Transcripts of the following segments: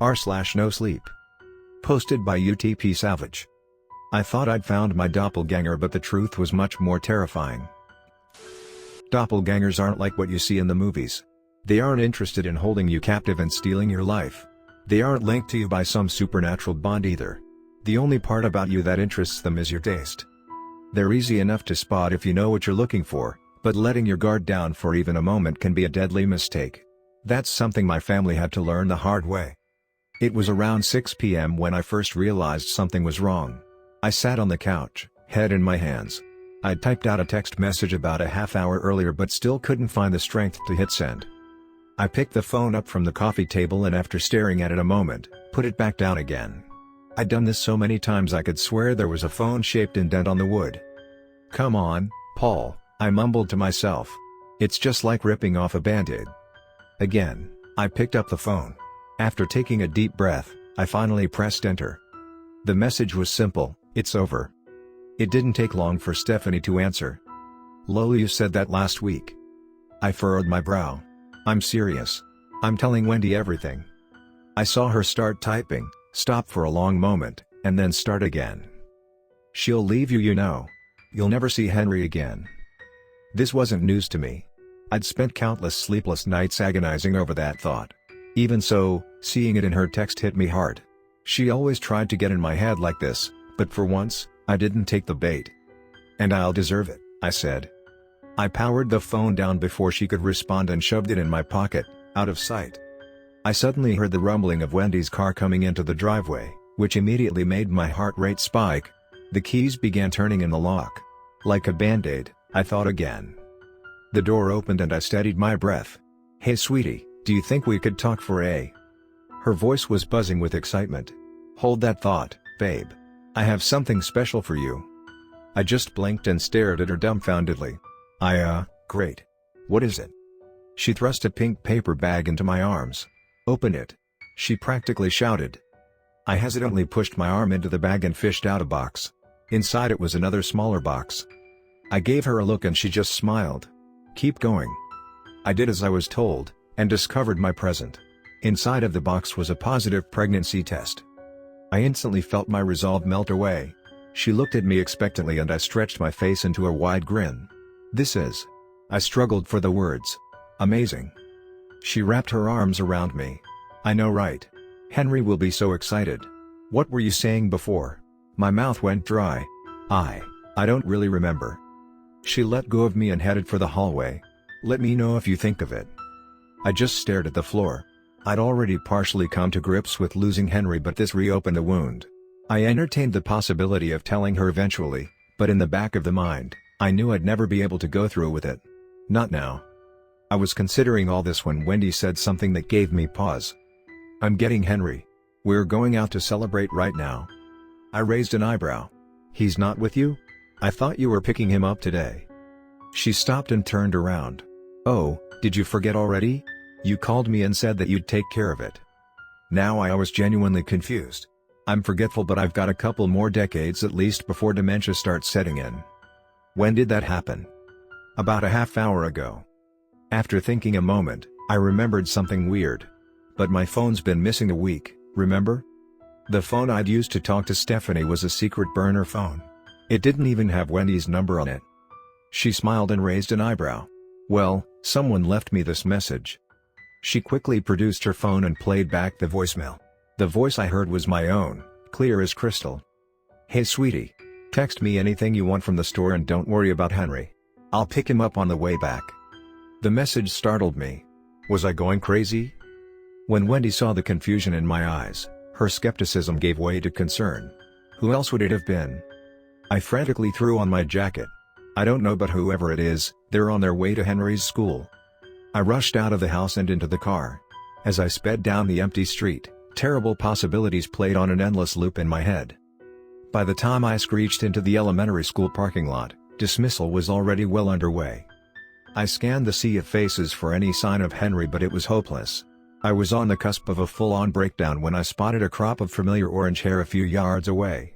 r/NoSleep. Posted by TPSavage. I thought I'd found my doppelganger, but the truth was much more terrifying. Doppelgangers aren't like what you see in the movies. They aren't interested in holding you captive and stealing your life. They aren't linked to you by some supernatural bond either. The only part about you that interests them is your taste. They're easy enough to spot if you know what you're looking for, but letting your guard down for even a moment can be a deadly mistake. That's something my family had to learn the hard way. It was around 6 p.m. when I first realized something was wrong. I sat on the couch, head in my hands. I'd typed out a text message about a half hour earlier but still couldn't find the strength to hit send. I picked the phone up from the coffee table and after staring at it a moment, put it back down again. I'd done this so many times I could swear there was a phone-shaped indent on the wood. "Come on, Paul," I mumbled to myself. "It's just like ripping off a band-aid." Again, I picked up the phone. After taking a deep breath, I finally pressed enter. The message was simple: "It's over." It didn't take long for Stephanie to answer. "Lol, you said that last week." I furrowed my brow. "I'm serious. I'm telling Wendy everything." I saw her start typing, stop for a long moment, and then start again. "She'll leave you, you know. You'll never see Henry again." This wasn't news to me. I'd spent countless sleepless nights agonizing over that thought. Even so, seeing it in her text hit me hard. She always tried to get in my head like this, but for once, I didn't take the bait. "And I'll deserve it," I said. I powered the phone down before she could respond and shoved it in my pocket, out of sight. I suddenly heard the rumbling of Wendy's car coming into the driveway, which immediately made my heart rate spike. The keys began turning in the lock. Like a band-aid, I thought again. The door opened and I steadied my breath. "Hey sweetie, do you think we could talk for a..." Her voice was buzzing with excitement. "Hold that thought, babe. I have something special for you." I just blinked and stared at her dumbfoundedly. Great. What is it?" She thrust a pink paper bag into my arms. "Open it," she practically shouted. I hesitantly pushed my arm into the bag and fished out a box. Inside it was another smaller box. I gave her a look and she just smiled. "Keep going." I did as I was told, and discovered my present. Inside of the box was a positive pregnancy test. I instantly felt my resolve melt away. She looked at me expectantly and I stretched my face into a wide grin. "This is..." I struggled for the words. "Amazing." She wrapped her arms around me. "I know, right? Henry will be so excited." "What were you saying before?" My mouth went dry. I don't really remember." She let go of me and headed for the hallway. "Let me know if you think of it." I just stared at the floor. I'd already partially come to grips with losing Henry, but this reopened the wound. I entertained the possibility of telling her eventually, but in the back of the mind, I knew I'd never be able to go through with it. Not now. I was considering all this when Wendy said something that gave me pause. "I'm getting Henry. We're going out to celebrate right now." I raised an eyebrow. "He's not with you? I thought you were picking him up today." She stopped and turned around. "Oh, did you forget already? You called me and said that you'd take care of it." Now I was genuinely confused. I'm forgetful, but I've got a couple more decades at least before dementia starts setting in. "When did that happen?" "About a half hour ago." After thinking a moment, I remembered something weird. "But my phone's been missing a week, remember?" The phone I'd used to talk to Stephanie was a secret burner phone. It didn't even have Wendy's number on it. She smiled and raised an eyebrow. "Well, someone left me this message." She quickly produced her phone and played back the voicemail. The voice I heard was my own, clear as crystal. "Hey sweetie. Text me anything you want from the store and don't worry about Henry. I'll pick him up on the way back." The message startled me. Was I going crazy? When Wendy saw the confusion in my eyes, her skepticism gave way to concern. Who else would it have been? I frantically threw on my jacket. "I don't know, but whoever it is, they're on their way to Henry's school." I rushed out of the house and into the car. As I sped down the empty street, terrible possibilities played on an endless loop in my head. By the time I screeched into the elementary school parking lot, dismissal was already well underway. I scanned the sea of faces for any sign of Henry, but it was hopeless. I was on the cusp of a full-on breakdown when I spotted a crop of familiar orange hair a few yards away.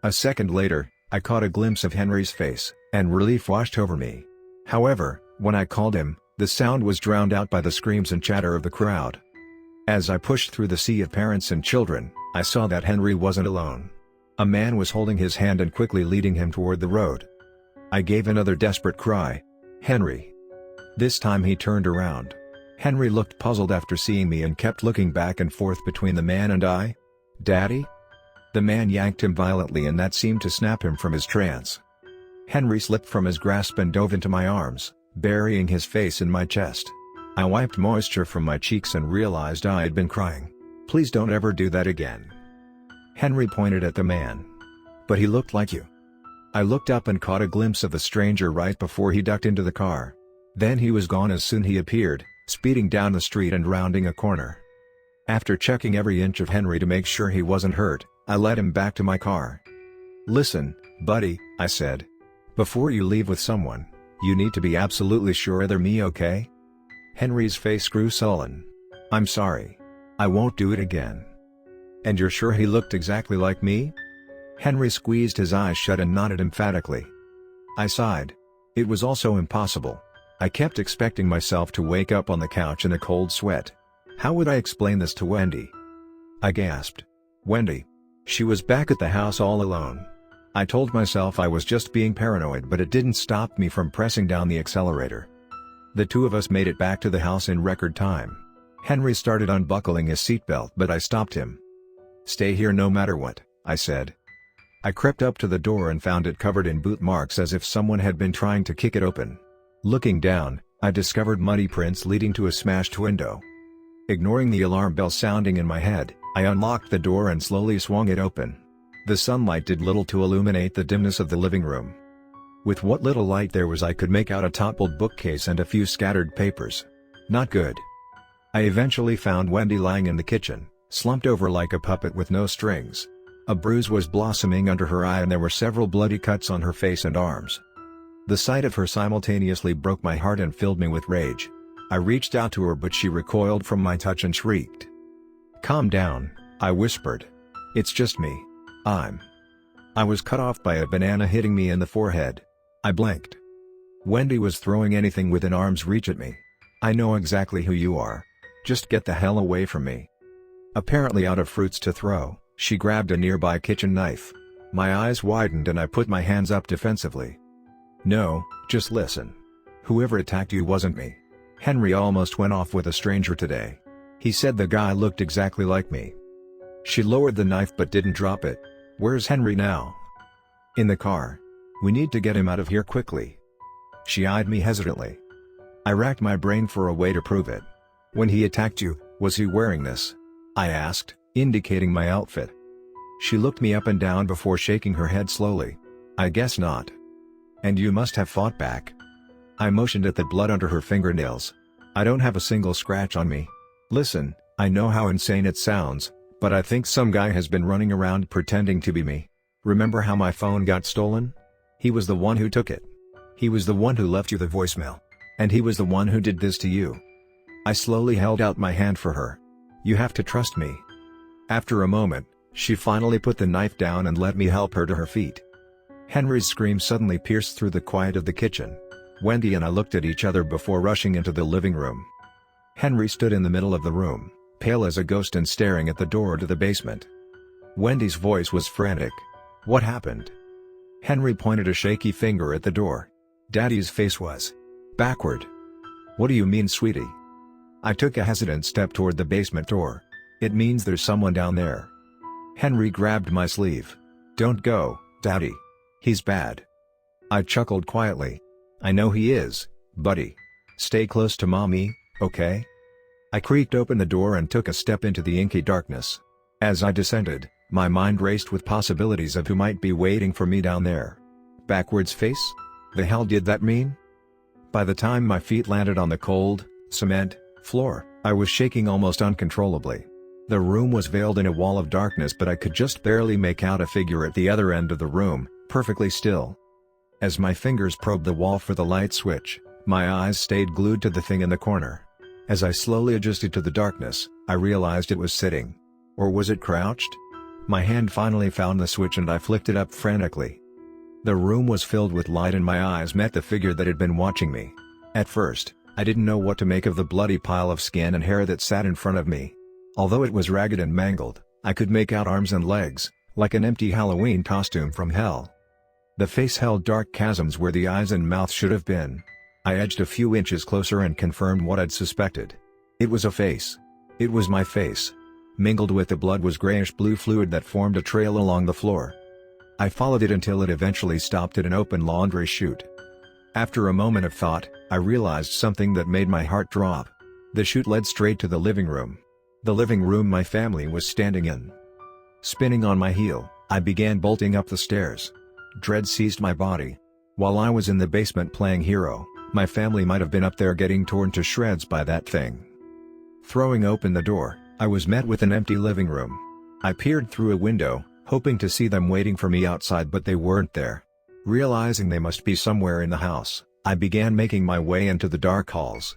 A second later, I caught a glimpse of Henry's face, and relief washed over me. However, when I called him, the sound was drowned out by the screams and chatter of the crowd. As I pushed through the sea of parents and children, I saw that Henry wasn't alone. A man was holding his hand and quickly leading him toward the road. I gave another desperate cry. "Henry!" This time he turned around. Henry looked puzzled after seeing me and kept looking back and forth between the man and I. "Daddy?" The man yanked him violently and that seemed to snap him from his trance. Henry slipped from his grasp and dove into my arms, burying his face in my chest. I wiped moisture from my cheeks and realized I had been crying. "Please don't ever do that again." Henry pointed at the man. "But he looked like you." I looked up and caught a glimpse of the stranger right before he ducked into the car. Then he was gone as soon he appeared, speeding down the street and rounding a corner. After checking every inch of Henry to make sure he wasn't hurt, I led him back to my car. "Listen, buddy," I said. "Before you leave with someone, you need to be absolutely sure they're me, okay?" Henry's face grew sullen. "I'm sorry. I won't do it again." "And you're sure he looked exactly like me?" Henry squeezed his eyes shut and nodded emphatically. I sighed. It was also impossible. I kept expecting myself to wake up on the couch in a cold sweat. How would I explain this to Wendy? I gasped. Wendy. She was back at the house all alone. I told myself I was just being paranoid, but it didn't stop me from pressing down the accelerator. The two of us made it back to the house in record time. Henry started unbuckling his seatbelt, but I stopped him. "Stay here no matter what," I said. I crept up to the door and found it covered in boot marks as if someone had been trying to kick it open. Looking down, I discovered muddy prints leading to a smashed window. Ignoring the alarm bell sounding in my head, I unlocked the door and slowly swung it open. The sunlight did little to illuminate the dimness of the living room. With what little light there was, I could make out a toppled bookcase and a few scattered papers. Not good. I eventually found Wendy lying in the kitchen, slumped over like a puppet with no strings. A bruise was blossoming under her eye and there were several bloody cuts on her face and arms. The sight of her simultaneously broke my heart and filled me with rage. I reached out to her, but she recoiled from my touch and shrieked. "Calm down," I whispered. "It's just me. I was cut off by a banana hitting me in the forehead." I blinked. Wendy was throwing anything within arm's reach at me. "I know exactly who you are. Just get the hell away from me." Apparently out of fruits to throw, she grabbed a nearby kitchen knife. My eyes widened and I put my hands up defensively. "No, just listen. Whoever attacked you wasn't me. Henry almost went off with a stranger today. He said the guy looked exactly like me." She lowered the knife but didn't drop it. "Where's Henry now?" "In the car. We need to get him out of here quickly." She eyed me hesitantly. I racked my brain for a way to prove it. "When he attacked you, was he wearing this?" I asked, indicating my outfit. She looked me up and down before shaking her head slowly. "I guess not." "And you must have fought back." I motioned at the blood under her fingernails. "I don't have a single scratch on me. Listen, I know how insane it sounds, but I think some guy has been running around pretending to be me. Remember how my phone got stolen? He was the one who took it. He was the one who left you the voicemail. And he was the one who did this to you." I slowly held out my hand for her. "You have to trust me." After a moment, she finally put the knife down and let me help her to her feet. Henry's scream suddenly pierced through the quiet of the kitchen. Wendy and I looked at each other before rushing into the living room. Henry stood in the middle of the room, pale as a ghost and staring at the door to the basement. Wendy's voice was frantic. "What happened?" Henry pointed a shaky finger at the door. Daddy's face was backward. "What do you mean, sweetie?" I took a hesitant step toward the basement door. "It means there's someone down there." Henry grabbed my sleeve. "Don't go, Daddy. He's bad." I chuckled quietly. "I know he is, buddy. Stay close to Mommy, okay?" I creaked open the door and took a step into the inky darkness. As I descended, my mind raced with possibilities of who might be waiting for me down there. Backwards face? The hell did that mean? By the time my feet landed on the cold, cement floor, I was shaking almost uncontrollably. The room was veiled in a wall of darkness, but I could just barely make out a figure at the other end of the room, perfectly still. As my fingers probed the wall for the light switch, my eyes stayed glued to the thing in the corner. As I slowly adjusted to the darkness, I realized it was sitting. Or was it crouched? My hand finally found the switch and I flicked it up frantically. The room was filled with light and my eyes met the figure that had been watching me. At first, I didn't know what to make of the bloody pile of skin and hair that sat in front of me. Although it was ragged and mangled, I could make out arms and legs, like an empty Halloween costume from hell. The face held dark chasms where the eyes and mouth should have been. I edged a few inches closer and confirmed what I'd suspected. It was a face. It was my face. Mingled with the blood was grayish-blue fluid that formed a trail along the floor. I followed it until it eventually stopped at an open laundry chute. After a moment of thought, I realized something that made my heart drop. The chute led straight to the living room. The living room my family was standing in. Spinning on my heel, I began bolting up the stairs. Dread seized my body. While I was in the basement playing hero, my family might have been up there getting torn to shreds by that thing. Throwing open the door, I was met with an empty living room. I peered through a window, hoping to see them waiting for me outside, but they weren't there. Realizing they must be somewhere in the house, I began making my way into the dark halls.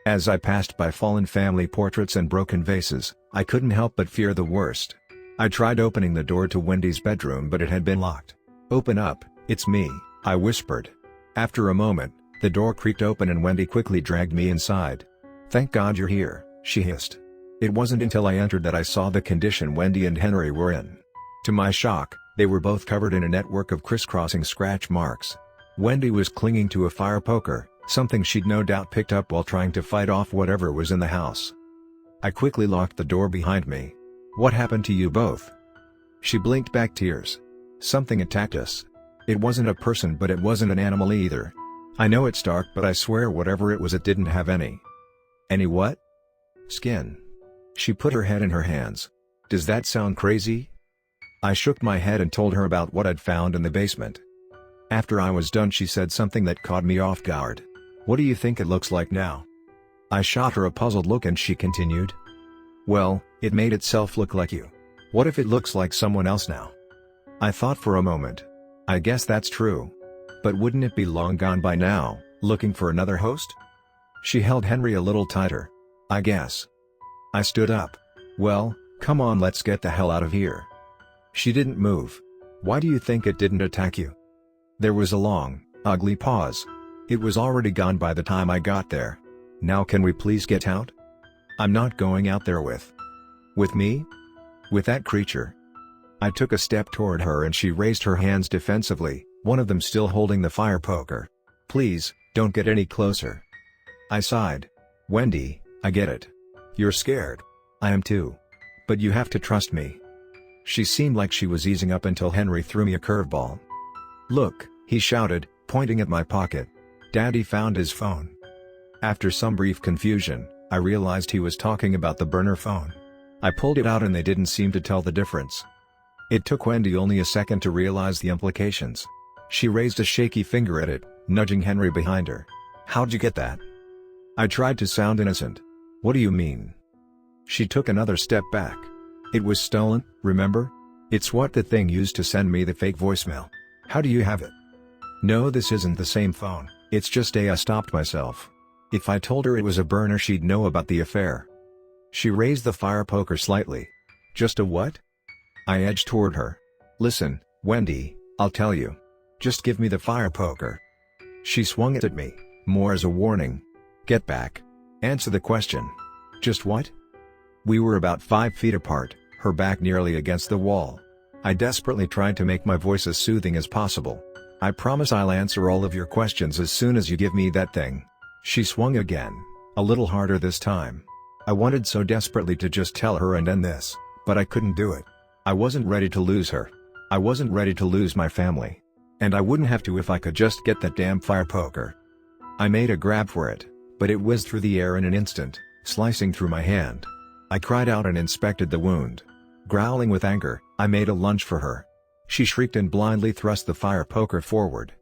As I passed by fallen family portraits and broken vases, I couldn't help but fear the worst. I tried opening the door to Wendy's bedroom, but it had been locked. "Open up, it's me," I whispered. After a moment, the door creaked open and Wendy quickly dragged me inside. "Thank God you're here," she hissed. It wasn't until I entered that I saw the condition Wendy and Henry were in. To my shock, they were both covered in a network of crisscrossing scratch marks. Wendy was clinging to a fire poker, something she'd no doubt picked up while trying to fight off whatever was in the house. I quickly locked the door behind me. "What happened to you both?" She blinked back tears. "Something attacked us. It wasn't a person, but it wasn't an animal either. I know it's dark, but I swear whatever it was, it didn't have any." "Any what?" "Skin." She put her head in her hands. "Does that sound crazy?" I shook my head and told her about what I'd found in the basement. After I was done, she said something that caught me off guard. "What do you think it looks like now?" I shot her a puzzled look and she continued. "Well, it made itself look like you. What if it looks like someone else now?" I thought for a moment. I guess that's true. But wouldn't it be long gone by now, looking for another host? She held Henry a little tighter. "I guess." I stood up. "Well, come on, let's get the hell out of here." She didn't move. "Why do you think it didn't attack you?" There was a long, ugly pause. "It was already gone by the time I got there. Now can we please get out?" "I'm not going out there with me? With that creature." I took a step toward her and she raised her hands defensively, one of them still holding the fire poker. "Please, don't get any closer." I sighed. "Wendy, I get it. You're scared. I am too. But you have to trust me." She seemed like she was easing up until Henry threw me a curveball. "Look," he shouted, pointing at my pocket. "Daddy found his phone." After some brief confusion, I realized he was talking about the burner phone. I pulled it out and they didn't seem to tell the difference. It took Wendy only a second to realize the implications. She raised a shaky finger at it, nudging Henry behind her. "How'd you get that?" I tried to sound innocent. "What do you mean?" She took another step back. "It was stolen, remember? It's what the thing used to send me the fake voicemail. How do you have it?" "No, this isn't the same phone, it's just I stopped myself. If I told her it was a burner, she'd know about the affair." She raised the fire poker slightly. "Just a what?" I edged toward her. "Listen, Wendy, I'll tell you. Just give me the fire poker." She swung it at me, more as a warning. "Get back. Answer the question." "Just what?" We were about 5 feet apart, her back nearly against the wall. I desperately tried to make my voice as soothing as possible. "I promise I'll answer all of your questions as soon as you give me that thing." She swung again, a little harder this time. I wanted so desperately to just tell her and end this, but I couldn't do it. I wasn't ready to lose her. I wasn't ready to lose my family. And I wouldn't have to if I could just get that damn fire poker. I made a grab for it, but it whizzed through the air in an instant, slicing through my hand. I cried out and inspected the wound. Growling with anger, I made a lunge for her. She shrieked and blindly thrust the fire poker forward.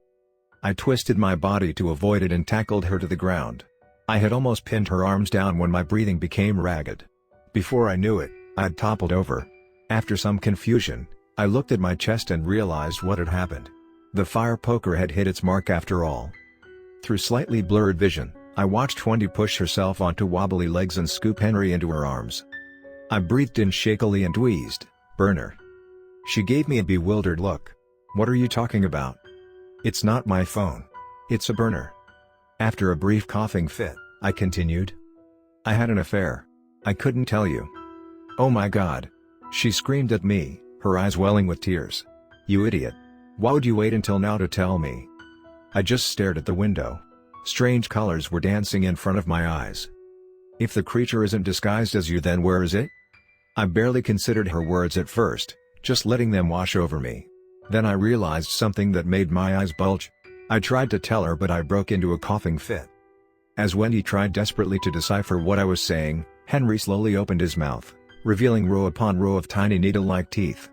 I twisted my body to avoid it and tackled her to the ground. I had almost pinned her arms down when my breathing became ragged. Before I knew it, I had toppled over. After some confusion, I looked at my chest and realized what had happened. The fire poker had hit its mark after all. Through slightly blurred vision, I watched Wendy push herself onto wobbly legs and scoop Henry into her arms. I breathed in shakily and wheezed, "Burner." She gave me a bewildered look. "What are you talking about?" "It's not my phone. It's a burner." After a brief coughing fit, I continued. "I had an affair. I couldn't tell you." "Oh my God!" She screamed at me, her eyes welling with tears. "You idiot! Why would you wait until now to tell me?" I just stared at the window. Strange colors were dancing in front of my eyes. "If the creature isn't disguised as you, then where is it?" I barely considered her words at first, just letting them wash over me. Then I realized something that made my eyes bulge. I tried to tell her, but I broke into a coughing fit. As Wendy tried desperately to decipher what I was saying, Henry slowly opened his mouth, revealing row upon row of tiny needle-like teeth.